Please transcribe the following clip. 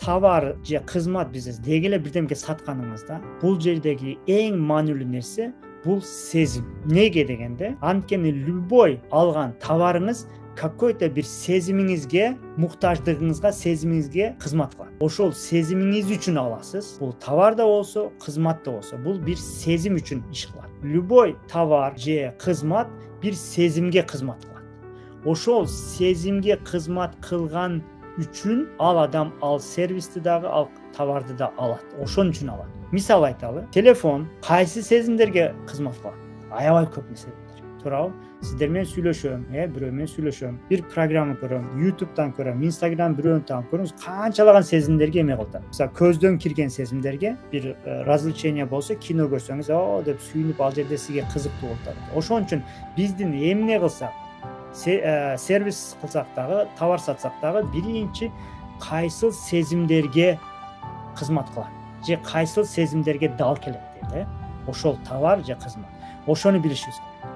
товар же кызмат биз деги эле бирдемке сатканыңызда бул жердеги эң маанилүү нерсе бул сезим. Неге дегенде, анткени любой алган товарыңыз какой-то bir сезимиңизге, муктаждыгыңызга, сезимиңизге кызмат кылат. Ошол сезимиңиз үчүн аласыз. Бул товар да болсо, кызмат да болсо, бул bir сезим үчүн иш кылат. Любой товар же кызмат bir сезимге кызмат кылат. Ошол сезимге кызмат кылган үчүн ал адам ал сервисти дагы, ал товарды да алат. Ошон үчүн алат. Мисал айталы, телефон кайсы сезимдерге кызмат кылат? Аябай көп нерселер. Туурабы? Сиздер менен сүйлөшөм, бирөө менен сүйлөшөм, бир программа көрөм, YouTube'дан көрөм, Instagram бирөөнү таап көрүңүз, канчалаган сезимдерге эме кылат. Мисалы, көздөн кирген сезимдерге бир развлечение болсо, кино көрсөңүз, о деп сүйүнүп ал жерде сизге кызыктуу болуп атат. Ошон үчүн биздин эмне кылсак, сервис кылсак дагы, товар сатсак дагы биринчи кайсыл сезимдерге кызмат кылат же кайсыл сезимдерге дал келет дейт, ошол товар же кызмат. Ошону билишибиз керек.